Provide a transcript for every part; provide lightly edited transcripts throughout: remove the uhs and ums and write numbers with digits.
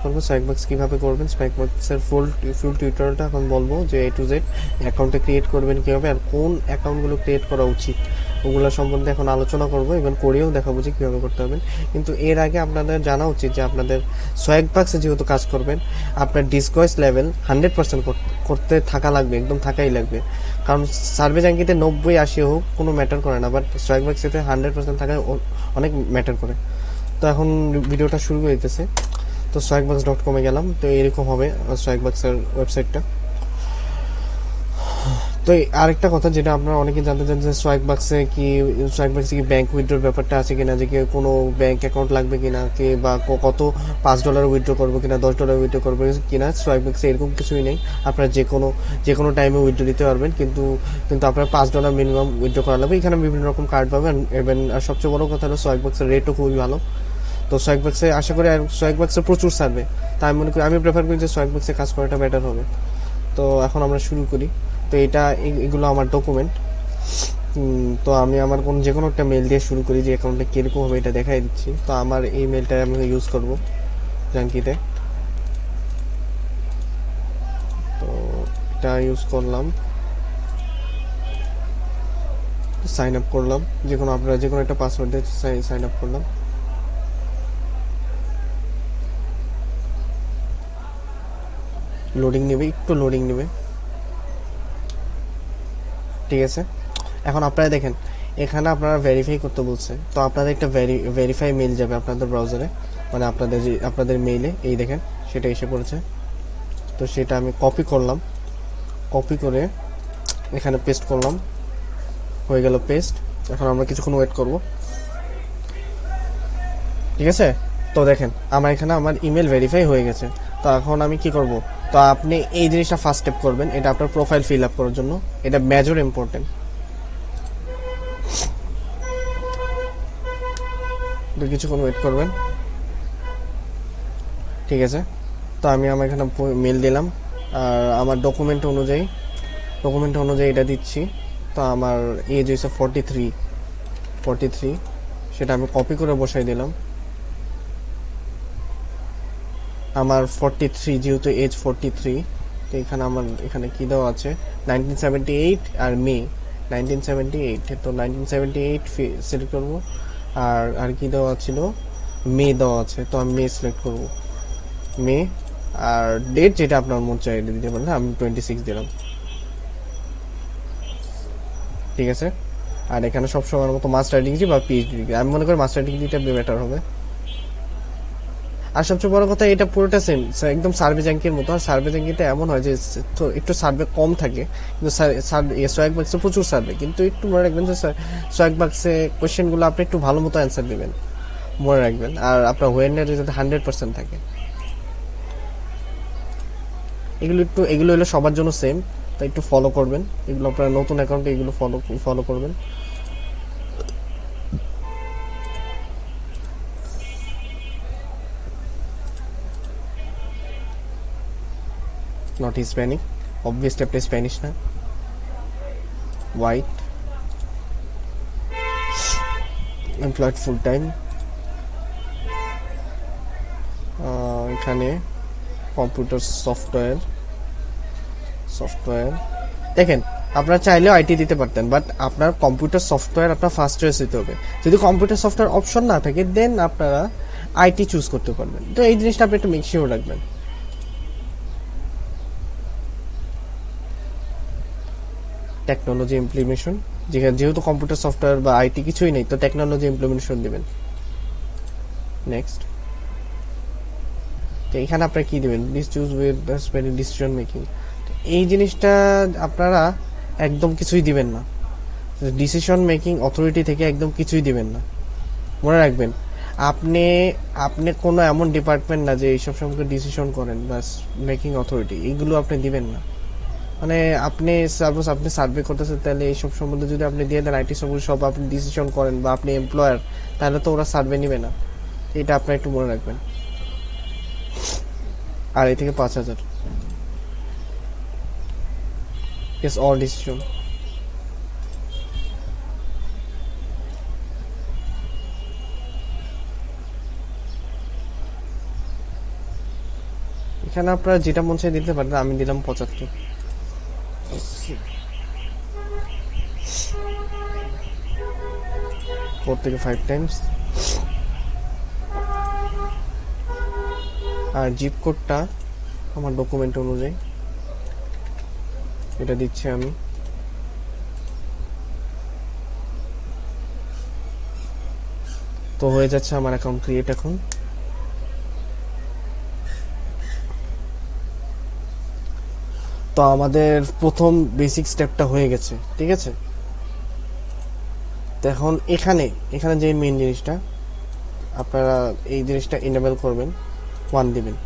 করবো সোয়াগবাক্স কীভাবে করবেন, সোয়াগবাক্সের ফুল টিউটোরিয়ালটা এখন বলবো, যে A to Z অ্যাকাউন্টে ক্রিয়েট করবেন কীভাবে, আর কোন অ্যাকাউন্টগুলো ক্রিয়েট করা উচিত ওগুলো সম্বন্ধে এখন আলোচনা করবো, এবং করেও দেখাবো যে কীভাবে করতে হবে। কিন্তু এর আগে আপনাদের জানা উচিত যে আপনাদের সোয়াগবাক্সে যেহেতু কাজ করবেন, আপনার ডিসকয়েস লেভেল 100% করতে থাকা লাগবে, একদম থাকাই লাগবে। কারণ সার্ভে জ্যাঙ্কিতে 90-80 হোক কোনো ম্যাটার করে না, বাট সোয়াগবাক্সেতে 100% থাকায় অনেক ম্যাটার করে। তো এখন ভিডিওটা শুরু হইতেছে। তো swagbucks.com-এ গেলাম, তো এরকম হবে সোয়াগবাক্সের ওয়েবসাইটটা। তো আরেকটা কথা যেটা আপনারা অনেকে জানতে চান, যে সোয়াগবাক্সে কি ব্যাংক উইথড্রোর ব্যাপারটা আছে কিনা, যে কি কোনো ব্যাংক অ্যাকাউন্ট লাগবে কিনা, কে বা কত $5 উইথড্রো করবো কিনা, $10 উইথড্রো করবো কিনা। সোয়াগবাক্সে এরকম কিছুই নেই, আপনারা যে কোনো টাইমে উইথড্রো দিতে পারবেন, কিন্তু আপনার $5 মিনিমাম উইথড্রো করা লাগবে। এখানে বিভিন্ন রকম কার্ড পাবেন, এবং আর সবচেয়ে বড় কথা হলো সোয়াগবাক্সের রেটও খুবই ভালো। তো সোয়াগবাক্সে আশা করি, আর সোয়াগবাক্সে প্রচুর সার্ভে, তাই আমি মনে করি, আমি প্রেফার করি যে সোয়াগবাক্সে কাজ করাটা বেটার হবে। তো এখন আমরা শুরু করি। তো এগুলো আমার ডকুমেন্ট। তো আমি আমার যে কোনো একটা মেল দিয়ে শুরু করি, যে অ্যাকাউন্টটা কীরকম হবে এটা দেখাই দিচ্ছি। তো আমার এই মেলটা আমি ইউজ করব জাঙ্কিতে। তো এটা ইউজ করলাম, সাইন আপ করলাম, আপনারা যে কোনো একটা পাসওয়ার্ড দিয়ে সাইন আপ করলাম। লোডিং নেবে, একটু লোডিং নেবে, ঠিক আছে। এখন আপনারা দেখেন, এখানে আপনারা ভেরিফাই করতে বলছে। তো আপনাদের একটা ভেরিফাই মেল যাবে আপনাদের ব্রাউজারে, মানে আপনাদের মেইলে, এই দেখেন সেটা এসে পড়েছে। তো সেটা আমি কপি করলাম, কপি করে এখানে পেস্ট করলাম, হয়ে গেল পেস্ট। এখন আমরা কিছুক্ষণ ওয়েট করব, ঠিক আছে। তো দেখেন আমার এখানে আমার ইমেল ভেরিফাই হয়ে গেছে। তো এখন আমি কি করব, তো আপনি এই জিনিসটা ফার্স্ট স্টেপ করবেন, এটা আপনার প্রোফাইল ফিল আপ করার জন্য, এটা মেজর ইম্পর্টেন্ট। তো কিছুক্ষণ ওয়েট করবেন, ঠিক আছে। তো আমি আমার এখানে মেল দিলাম, আর আমার ডকুমেন্ট অনুযায়ী এটা দিচ্ছি। তো আমার এজ হয়েছে 43, সেটা আমি কপি করে বসাই দিলাম। আমার 43, যেহেতু এজ 43। তো এখানে কি দেওয়া আছে, 1978 আর মে 1978। তো 1978 সিলেক্ট করবো, আর কি দেওয়া ছিল, মে দেওয়া আছে, তো আমি মে সিলেক্ট করব, মে। আর ডেট যেটা আপনার মন চাই এটা দিতে পারেন, আমি 26 দিলাম, ঠিক আছে। আর এখানে সবসময়ের মতো মাস্টার ডিগ্রি বা পিএইচডি ডিগ্রি, আমি মনে করি মাস্টার ডিগ্রিটা বেটার হবে। আর সবচেয়ে বড় কথা, এটা পুরোটা সেম একদম সার্ভে জ্যাঙ্কের মতো। আর সার্ভে জ্যাঙ্কিতে এমন হয় যে একটু সার্ভে কম থাকে, কিন্তু সোয়াগবাক্সে প্রচুর সার্ভে, কিন্তু একটু মনে রাখবেন যে সোয়াগবাক্সে কোয়েশ্চেনগুলো আপনি একটু ভালো মতো অ্যান্সার দেবেন, মনে রাখবেন। আর আপনার ওয়েনের যাতে 100% থাকে। এগুলো হলো সবার জন্য সেম, তাই একটু ফলো করবেন এগুলো। আপনার নতুন অ্যাকাউন্টে এগুলো ফলো করবেন। নট হিসপ্যানিক, অবভিয়াসলি আপনি স্প্যানিশ না। White, employed full time. এখানে কম্পিউটার সফটওয়্যার দেখেন, আপনারা চাইলেও আইটি দিতে পারতেন, বাট আপনার কম্পিউটার সফটওয়্যার আপনার ফার্স্ট চয়েস দিতে হবে। যদি কম্পিউটার সফটওয়্যার অপশন না থাকে, দেন আপনারা আইটি চুজ করতে পারবেন। তো এই জিনিসটা আপনি একটু মেক শিওর রাখবেন। টেকনোলজি ইমপ্লিমেন্টেশন, যেহেতু কম্পিউটার সফটওয়্যার বা আইটি কিছুই নেই, তো টেকনোলজি ইমপ্লিমেন্টেশন দিবেন। নেক্সট। তো এখানে আপনারা কি দিবেন, please choose with decision making. এই জিনিসটা আপনারা একদম কিছুই দিবেন না, ডিসিশন মেকিং অথরিটি থেকে একদম কিছুই দিবেন না। মনে রাখবেন, আপনি কোনো এমন ডিপার্টমেন্ট না যে এইসব সম্পর্কে ডিসিশন করেন, বাস মেকিং অথরিটি এইগুলো আপনি দিবেন না। মানে আপনি সাপোজ আপনি সার্ভে করতেছেন, তাহলে এইসব সম্বন্ধে যদি আপনি দিয়ে দেন আইটি সম্পর্কে সব আপনি ডিসিশন করেন, বা আপনি এমপ্লয়ার, তাহলে তো ওরা সার্ভে নিবে না। এটা আপনার একটু মনে রাখবেন। আর এই থেকে 5,000, ইয়েস অল ডিসিশন। এখানে আপনারা যেটা মন চাই দিতে পারেন, আমি দিলাম 75, 4 থেকে 5 টাইমস। আর জিপ কোডটা আমার ডকুমেন্ট অনুযায়ী এটা দিচ্ছি আমি। তো হয়ে যাচ্ছে আমার অ্যাকাউন্ট ক্রিয়েট এখন। তো আমাদের প্রথম বেসিক স্টেপটা হয়ে গেছে, ঠিক আছে। তো এখন এখানে যে মেইন জিনিসটা আপনারা এই জিনিসটা ইনেবল করবেন, 1 দিবেন,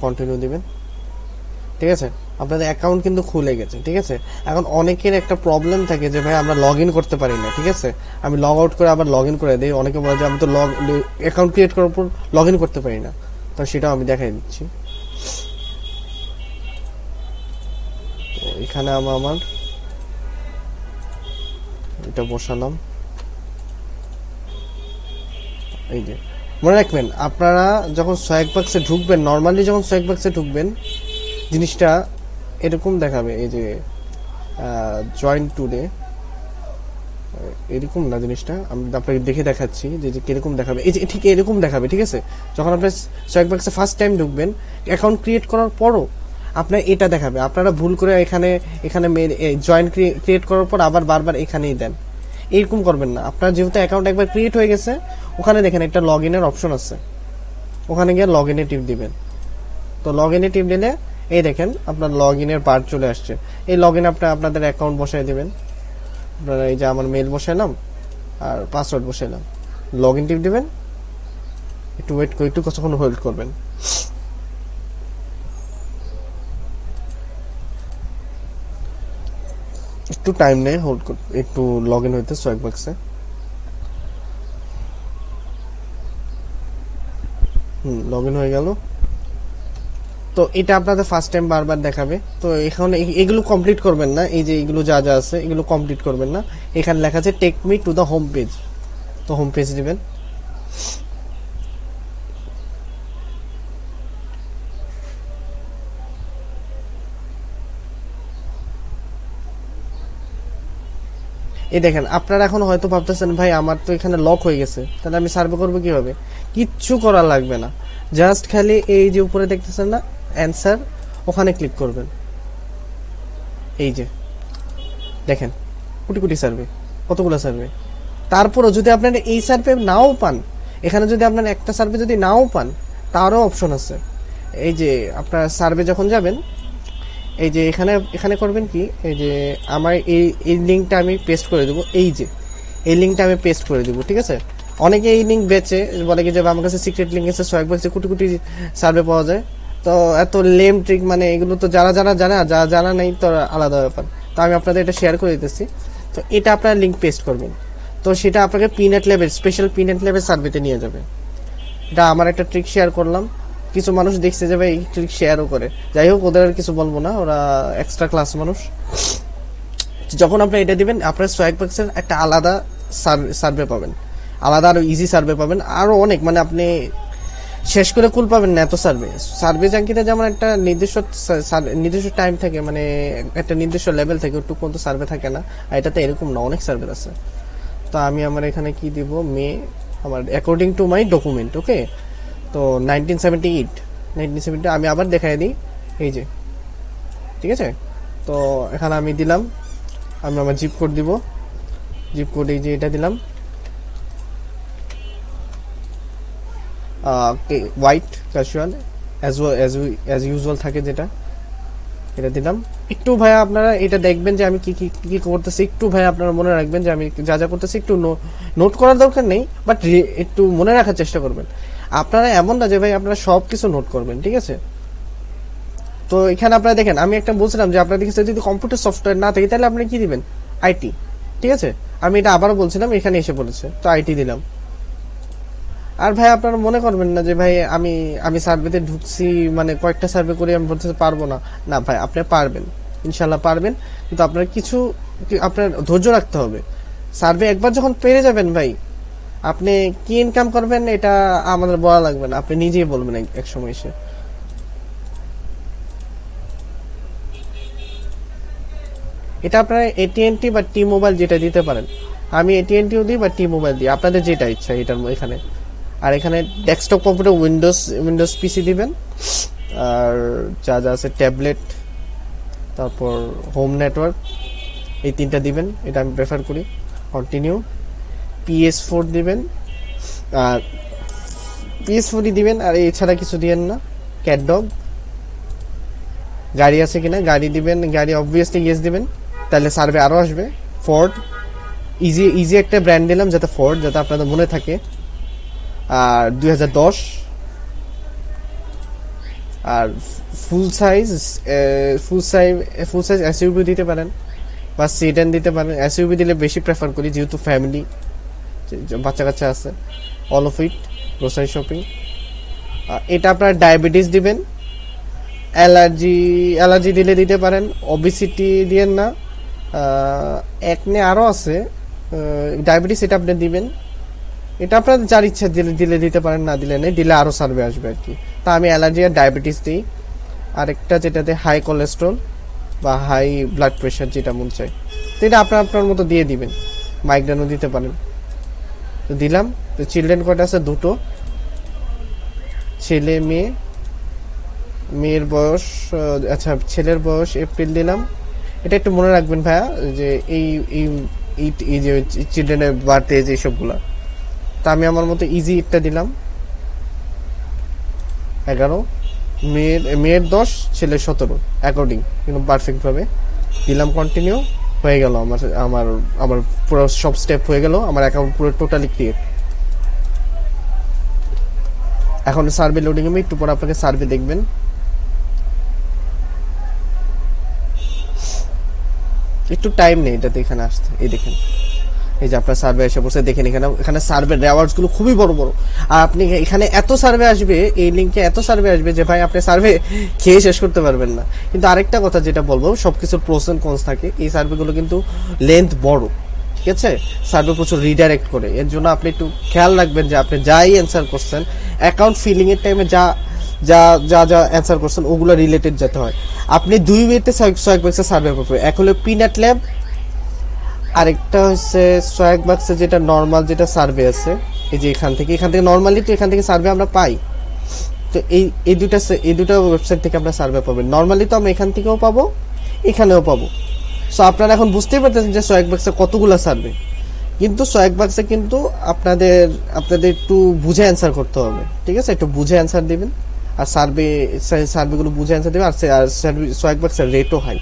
কন্টিনিউ দিবেন, ঠিক আছে। আপনাদের অ্যাকাউন্ট কিন্তু খুলে গেছে, ঠিক আছে। এখন অনেকের একটা প্রবলেম থাকে যে ভাই আমরা লগ ইন করতে পারি না, ঠিক আছে। আমি লগ আউট করে আবার লগ ইন করে দিই। অনেকে বলে যে আমি তো অ্যাকাউন্ট ক্রিয়েট করার পর লগ ইন করতে পারি না। তো সেটাও আমি দেখাই দিচ্ছি। তো এখানে আমার এটা বসালাম। এই যে মনে রাখবেন, আপনারা যখন সোয়াগবাক্সে ঢুকবেন, নর্মালি যখন সোয়াগবাক্সে ঢুকবেন জিনিসটা এরকম দেখাবে। এই যে জয়েন টুডে, এরকম না জিনিসটা, আমি আপনাকে দেখে দেখাচ্ছি যে কিরকম দেখাবে। এই যে ঠিক এরকম দেখাবে, ঠিক আছে। যখন আপনি সোয়াগবাক্সে ফার্স্ট টাইম ঢুকবেন, অ্যাকাউন্ট ক্রিয়েট করার পরও আপনার এটা দেখাবে। আপনারা ভুল করে এখানে জয়েন ক্রিয়েট করার পর আবার বারবার এখানেই দেন, এরকম করবেন না। আপনার যেহেতু অ্যাকাউন্ট একবার ক্রিয়েট হয়ে গেছে, ওখানে দেখেন একটা লগ ইনের অপশন আছে, ওখানে গিয়ে লগ ইনে টিপ দিবেন। তো লগ ইনে টিপ দিলে এই দেখেন আপনার লগ ইনের পার্ট চলে আসছে। এই লগ ইন আপনাদের অ্যাকাউন্ট বসাই দেবেন। আপনারা এই যে আমার মেল বসাইলাম আর পাসওয়ার্ড বসাইলাম, লগ ইন টিপ দিবেন। একটু ওয়েট করে, একটু কতক্ষণ হোল্ড করবেন। একটু টাইম নেই হোল্ড করতে, একটু লগ ইন হইতে সোয়াগবাক্সে। লগ ইন হয়ে গেল। তো এটা আপনাদের ফার্স্ট টাইম বারবার দেখাবে। তো এখানে এগুলো কমপ্লিট করবেন না, এই যে এগুলো যা যা আছে এগুলো কমপ্লিট করবেন না। এখানে লেখা আছে take me to the home page, তো হোম পেজ দিবেন। এই দেখেন, আপনারা এখন হয়তো ভাবতেছেন ভাই আমার তো এখানে লক হয়ে গেছে, তাহলে আমি সার্ভে করবো কিভাবে? কিচ্ছু করা লাগবে না, জাস্ট খালি এই যে উপরে দেখতেছেন না অ্যান্সার, ওখানে ক্লিক করবেন। এই যে দেখেন কোটি কোটি সার্ভে, কতগুলো সার্ভে। তারপরও যদি আপনারা এই সার্ভে নাও পান, এখানে যদি আপনার একটা সার্ভে যদি নাও পান, তারও অপশন আছে। এই যে আপনার সার্ভে যখন যাবেন, এই যে এখানে করবেন কি, এই যে আমার এই লিঙ্কটা আমি পেস্ট করে দেবো। এই যে এই লিঙ্কটা আমি পেস্ট করে দেবো, ঠিক আছে। অনেকে এই লিঙ্ক বেচে, বলে কি যে আমার কাছে সিক্রেট লিঙ্ক আছে, সোয়াগবাক্সে কোটি কোটি সার্ভে পাওয়া যায়। তো এত লেম ট্রিক, মানে এগুলো তো যারা জানে, যারা জানা নেই তো আলাদা ব্যাপার। তো আমি আপনাদের এটা শেয়ার করে দিতেছি। তো এটা আপনার লিঙ্ক পেস্ট করবেন, তো সেটা আপনাকে পিনেট লেভেল, স্পেশাল পিনেট লেভেল সার্ভেতে নিয়ে যাবে। এটা আমার একটা ট্রিক শেয়ার করলাম, কিছু মানুষ দেখছে যাবে এই ট্রিক শেয়ারও করে। যাই হোক, ওদের আর কিছু বলবো না, ওরা এক্সট্রা ক্লাস মানুষ। যখন আপনি এটা দিবেন, আপনার সোয়াগবাক্সের একটা আলাদা সার্ভে পাবেন, আলাদা আরো ইজি সার্ভে পাবেন, আরো অনেক, মানে আপনি শেষ করে কুল পাবেন না এত সার্ভে জাঙ্কিতে। যেমন একটা নির্দিষ্ট টাইম থাকে, মানে একটা নির্দিষ্ট লেভেল থাকে, ওটুকু পর্যন্ত সার্ভে থাকে না। আর এটাতে এরকম না, অনেক সার্ভে আছে। তো আমি আমার এখানে কি দিব, আমার অ্যাকর্ডিং টু মাই ডকুমেন্ট, ওকে। তো 1978 আমি আবার দেখাই দিই, এই যে, ঠিক আছে। তো এখানে আমি দিলাম, আমি আমার জিপ কোড দিব, জিপ কোড এই যে এটা দিলাম, হোয়াইট ক্যাজুয়াল অ্যাজ ইউজুয়াল থাকে যেটা, এটা দিলাম। একটু ভাইয়া আপনারা এটা দেখবেন যে আমি কি কি কি করতেছি, একটু ভাইয়া আপনারা মনে রাখবেন যে আমি যা যা করতেছি একটু নোট করার দরকার নেই, বাট একটু মনে রাখার চেষ্টা করবেন। আপনারা এমন না যে ভাই আপনারা সব কিছু নোট করবেন, ঠিক আছে। তো এখানে আপনারা দেখেন, আমি একটা বলছিলাম যে আপনাদের কাছে যদি কম্পিউটার সফটওয়্যার না থাকে তাহলে আপনি কি দিবেন, আইটি, ঠিক আছে। আমি এটা আবারও বলছিলাম, এখানে এসে বলেছে, তো আইটি দিলাম। আর ভাই আপনারা মনে করবেন না যে ভাই আমি সার্ভেতে ঢুকছি, মানে কয়েকটা সার্ভে করে আমি বলতে পারবো না। না ভাই, আপনি পারবেন, ইনশাল্লাহ পারবেন, কিন্তু আপনার আপনার ধৈর্য রাখতে হবে। সার্ভে একবার যখন পেরে যাবেন ভাই, আপনি কি ইনকাম করবেন এটা আমাদের বলা লাগবে না, আপনি নিজেই বলবেন এক সময় এসে। এটা আপনারা AT&T বা টি মোবাইল যেটা দিতে পারেন, আমি AT&Tও দিই বা টি মোবাইল দিই, আপনাদের যেটা ইচ্ছা এটার এখানে। আর এখানে ডেস্কটপ কম্পিউটার উইন্ডোজ পিসি দিবেন, আর যা যা আছে ট্যাবলেট, তারপর হোম নেটওয়ার্ক, এই তিনটা দিবেন, এটা আমি প্রেফার করি। কন্টিনিউ। PS4 দিবেন, আর PS4ই দিবেন, আর এছাড়া কিছু দিবেন না। ক্যাটডগ। গাড়ি আছে কিনা গাড়ি দিবেন, গাড়ি অবভিয়াসলি ইয়েস দিবেন, তাহলে সার্ভে আরও আসবে। ফোর্ড, ইজি একটা ব্র্যান্ড দিলাম যাতে ফোর্ড, যাতে আপনাদের মনে থাকে। আর 2010। আর ফুল সাইজ এসইউভি দিতে পারেন বা সিডান দিতে পারেন। এসইউভি দিলে বেশি প্রেফার করি, যেহেতু ফ্যামিলি, বাচ্চা কাচ্চা আছে। All of it, grocery shopping. এটা আপনার ডায়াবেটিস দিবেন, অ্যালার্জি দিলে দিতে পারেন, ওবেসিটি দিয়েন না, একনে আরও আছে, ডায়াবেটিস এটা আপনি দিবেন। এটা আপনার যার ইচ্ছা দিলে দিতে পারেন, না দিলে নেই, দিলে আরও সার্ভে আসবে আর কি। তা আমি অ্যালার্জি আর ডায়াবেটিস দিই। আরেকটা যেটাতে হাই কোলেস্ট্রল বা হাই ব্লাড প্রেশার, যেটা মন চায়, তো এটা আপনার মতো দিয়ে দিবেন। মাইগ্রেনও দিতে পারেন। তো দিলাম। তো চিলড্রেন কয়টা আছে? 2টো, ছেলে মেয়ে। মেয়ের বয়স, আচ্ছা ছেলের বয়স এপ্রিল দিলাম। এটা একটু মনে রাখবেন ভাইয়া, যে এই যে চিলড্রেনের বার্থ এজ এইসবগুলা। তা আমি আমার মতো ইজি একটা দিলাম, 11। মেয়ের 10, ছেলের 17, অ্যাকর্ডিং, কিন্তু পারফেক্টভাবে দিলাম। কন্টিনিউ। হয়ে গেল আমার পুরো সব স্টেপ হয়ে গেল, আমার অ্যাকাউন্ট পুরো টোটালি ক্লিয়ার। এখন সার্ভে লোডিং হবে, একটু পরে আপনাকে সার্ভে দেখবেন। একটু টাইম নেই এটাতে এখানে আসতে। এই দেখেন, এই যে আপনার সার্ভে এসে বসে দেখেন, এখানে সার্ভে রেওয়ার্ডস গুলো খুবই বড় বড়। আর আপনি এখানে এত সার্ভে আসবে, এই লিঙ্কে এত সার্ভে আসবে যে ভাই আপনি সার্ভে খেয়ে শেষ করতে পারবেন না। কিন্তু আরেকটা কথা যেটা বলবো, সবকিছুর প্রোস এন্ড কনস থাকে। এই সার্ভেগুলো কিন্তু লেন্থ বড়, ঠিক আছে? সার্ভে প্রচুর রিডাইরেক্ট করে, এর জন্য আপনি একটু খেয়াল রাখবেন যে আপনি যাই অ্যান্সার করছেন, অ্যাকাউন্ট ফিলিং এর টাইমে যা যা যা যা অ্যান্সার করছেন ওগুলো রিলেটেড যেতে হয়। আপনি দুই ওয়েতে সোয়াগবাক্সে সার্ভে করবেন, এক হলো পিনাট ল্যাব, আরেকটা হচ্ছে সোয়াগবাক্সে যেটা নর্মাল যেটা সার্ভে আছে। এই যে এখান থেকে নর্মালি তো এখান থেকে সার্ভে আমরা পাই। তো এই দুটা ওয়েবসাইট থেকে আমরা সার্ভে পাবেন। নর্মালি তো আমরা এখান থেকেও পাবো, এখানেও পাবো। সো আপনারা এখন বুঝতেই পারতেছেন যে সোয়াগবাক্সে কতগুলো সার্ভে। কিন্তু সোয়াগবাক্সে কিন্তু আপনাদের একটু বুঝে অ্যান্সার করতে হবে, ঠিক আছে? একটু বুঝে অ্যান্সার দিবেন, আর সার্ভেগুলো বুঝে অ্যান্সার দেবেন। আর সোয়াগবাক্সের রেটও হাই,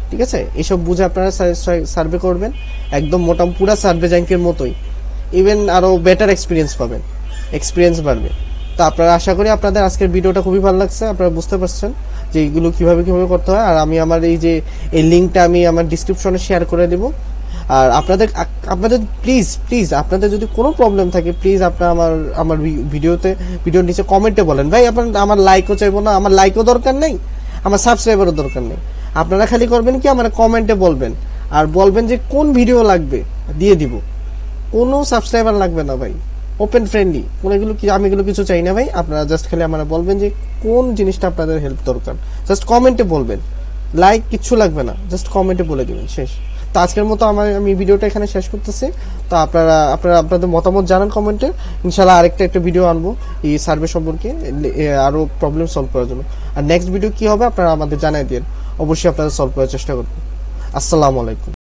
ঠিক আছে? এইসব বুঝে আপনারা সার্ভে করবেন, একদম মোটামুটি পুরা সার্ভে র্যাঙ্কের মতোই। ইভেন আরও বেটার এক্সপিরিয়েন্স বাড়বে। তো আপনারা, আশা করি আপনাদের আজকের ভিডিওটা খুবই ভালো লাগছে, আপনারা বুঝতে পারছেন যে এইগুলো কিভাবে করতে হয়। আর আমি আমার এই লিঙ্কটা আমি আমার ডিসক্রিপশনে শেয়ার করে দেবো। আর আপনাদের প্লিজ আপনাদের যদি কোনো প্রবলেম থাকে, প্লিজ আপনারা আমার ভিডিওর নিচে কমেন্টে বলেন। ভাই আমার লাইকও চাইবো না, আমার লাইকও দরকার নেই, আমার সাবস্ক্রাইবারও দরকার নেই। আপনারা খালি করবেন কি, আমার কমেন্টে বলবেন, আর বলবেন যে কোন ভিডিও লাগবে, দিয়ে দিব। কোনো সাবস্ক্রাইবার লাগবে না ভাই, ওপেন ফ্রেন্ডলি, আমি এগুলো কিছু চাই না ভাই। আপনারা জাস্ট খালি আমার বলবেন যে কোন জিনিসটা আপনাদের হেল্প দরকার, জাস্ট কমেন্টে বলবেন। লাইক কিচ্ছু লাগবে না, জাস্ট কমেন্টে বলে দিবেন, শেষ। তো আজকের মতো আমি ভিডিওটা এখানে শেষ করতেছি। তো আপনারা আপনাদের মতামত জানান কমেন্টে। ইনশাআল্লাহ একটা ভিডিও আনবো এই সার্ভে সম্পর্কে, আরো প্রবলেম সলভ করার জন্য। আর নেক্সট ভিডিও কি হবে আপনারা আমাদের জানাই দিন, অবশ্যই আপনারা সলভ করার চেষ্টা করবেন। আসসালামু আলাইকুম।